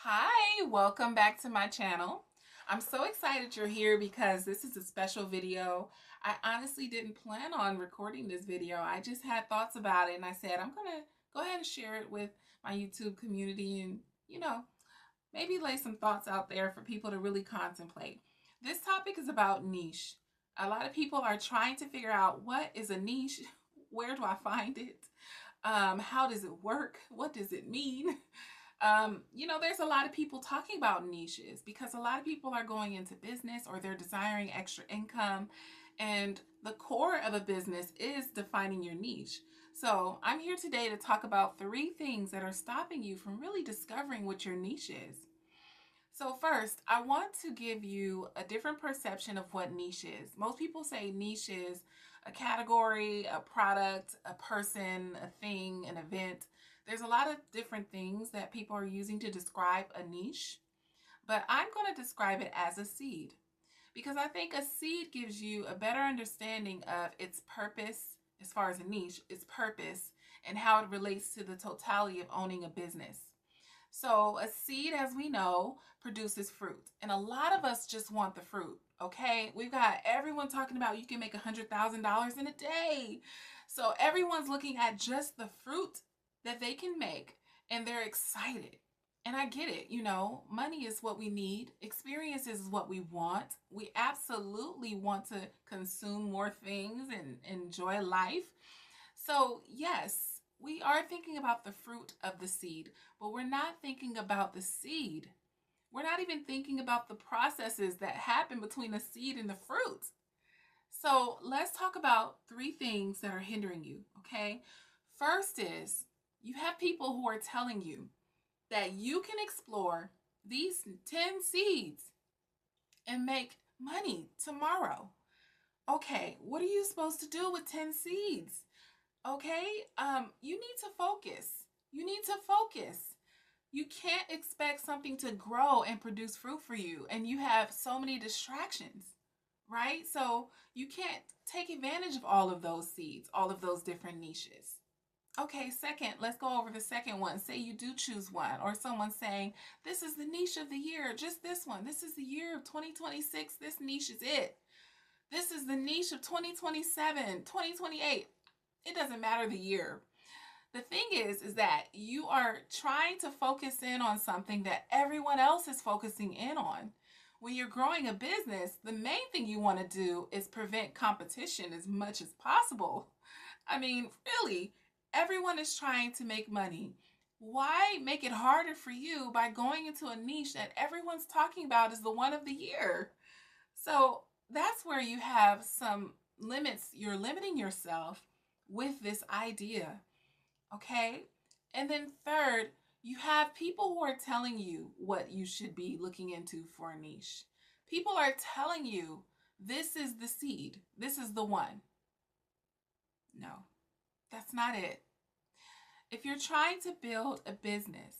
Hi, welcome back to my channel. I'm so excited you're here because this is a special video. I honestly didn't plan on recording this video. I just had thoughts about it and I said I'm gonna go ahead and share it with my YouTube community and, maybe lay some thoughts out there for people to really contemplate. This topic is about niche. A lot of people are trying to figure out what is a niche, where do I find it, how does it work, what does it mean? There's a lot of people talking about niches because a lot of people are going into business or they're desiring extra income. And the core of a business is defining your niche. So I'm here today to talk about 3 things that are stopping you from really discovering what your niche is. So first, I want to give you a different perception of what niche is. Most people say niche is a category, a product, a person, a thing, an event. There's a lot of different things that people are using to describe a niche, but I'm going to describe it as a seed because I think a seed gives you a better understanding of its purpose as far as a niche, its purpose, and how it relates to the totality of owning a business. So a seed, as we know, produces fruit. And a lot of us just want the fruit, okay? We've got everyone talking about you can make $100,000 in a day. So everyone's looking at just the fruit that they can make and they're excited. And I get it, money is what we need. Experiences is what we want. We absolutely want to consume more things and enjoy life. So, yes, we are thinking about the fruit of the seed, but we're not thinking about the seed. We're not even thinking about the processes that happen between the seed and the fruit. So, let's talk about 3 things that are hindering you, okay? First is you have people who are telling you that you can explore these 10 seeds and make money tomorrow. Okay, what are you supposed to do with 10 seeds? Okay, you need to focus. You need to focus. You can't expect something to grow and produce fruit for you, and you have so many distractions, right? So you can't take advantage of all of those seeds, all of those different niches. Okay, second, let's go over the second one. Say you do choose one, or someone saying, this is the niche of the year, just this one. This is the year of 2026. This niche is it. This is the niche of 2027, 2028. It doesn't matter the year. The thing is that you are trying to focus in on something that everyone else is focusing in on. When you're growing a business, the main thing you want to do is prevent competition as much as possible. I mean, really, everyone is trying to make money. Why make it harder for you by going into a niche that everyone's talking about is the one of the year? So that's where you have some limits. You're limiting yourself with this idea, okay? And then third, you have people who are telling you what you should be looking into for a niche. People are telling you this is the seed, this is the one. No, that's not it. If you're trying to build a business,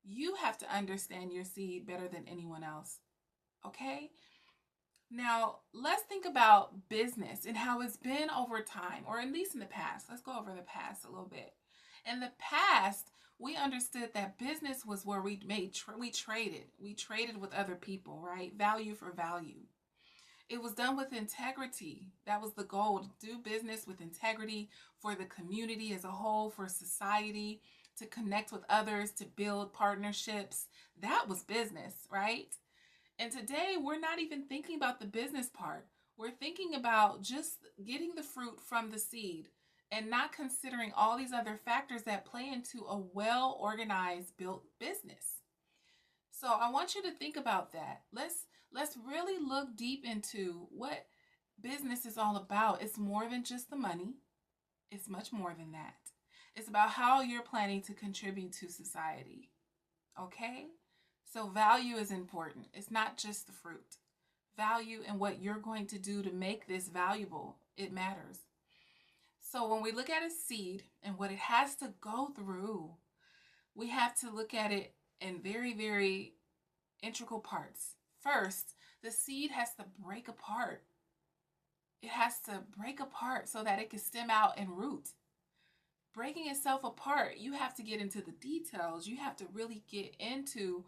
you have to understand your seed better than anyone else, okay? Now, let's think about business and how it's been over time, or at least in the past. Let's go over the past a little bit. In the past, we understood that business was where we traded. We traded with other people, right? Value for value. It was done with integrity. That was the goal, to do business with integrity for the community as a whole, for society, to connect with others, to build partnerships. That was business, right? And today, we're not even thinking about the business part. We're thinking about just getting the fruit from the seed and not considering all these other factors that play into a well organized, built business. So I want you to think about that. Let's really look deep into what business is all about. It's more than just the money. It's much more than that. It's about how you're planning to contribute to society. Okay? So value is important. It's not just the fruit. Value and what you're going to do to make this valuable, it matters. So when we look at a seed and what it has to go through, we have to look at it in very, very integral parts. First, the seed has to break apart. It has to break apart so that it can stem out and root. Breaking itself apart, you have to get into the details. You have to really get into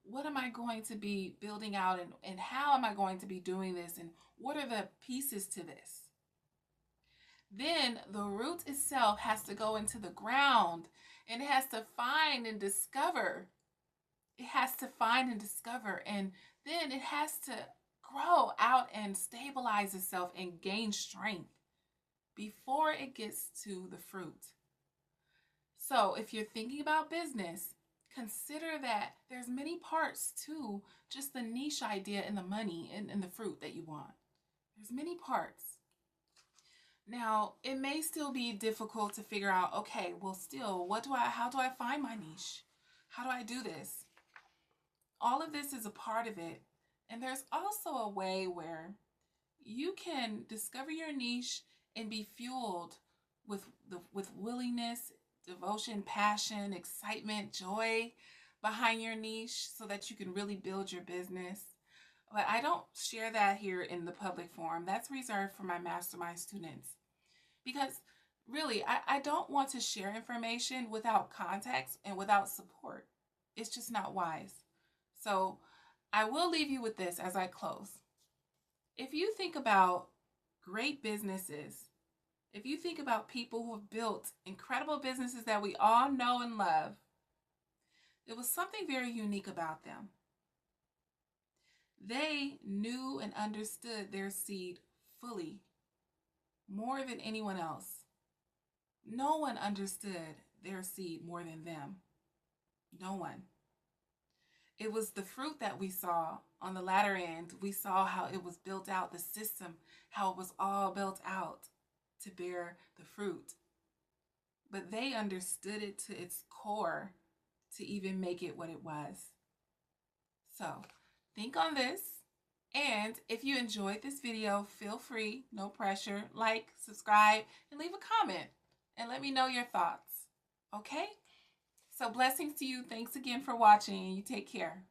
what am I going to be building out, and how am I going to be doing this, and what are the pieces to this? Then the root itself has to go into the ground, and it has to find and discover. It has to find and discover, and then it has to grow out and stabilize itself and gain strength before it gets to the fruit. So if you're thinking about business, consider that there's many parts to just the niche idea and the money and the fruit that you want. There's many parts. Now, it may still be difficult to figure out, okay, well, still, how do I find my niche? How do I do this? All of this is a part of it. And there's also a way where you can discover your niche and be fueled with willingness, devotion, passion, excitement, joy behind your niche so that you can really build your business. But I don't share that here in the public forum. That's reserved for my mastermind students. Because really, I don't want to share information without context and without support. It's just not wise. So I will leave you with this as I close. If you think about great businesses, if you think about people who have built incredible businesses that we all know and love, there was something very unique about them. They knew and understood their seed fully, more than anyone else. No one understood their seed more than them. No one. It was the fruit that we saw on the latter end. We saw how it was built out, the system, how it was all built out to bear the fruit. But they understood it to its core to even make it what it was. So think on this. And if you enjoyed this video, feel free, no pressure, like, subscribe, and leave a comment and let me know your thoughts. Okay? So blessings to you. Thanks again for watching, and you take care.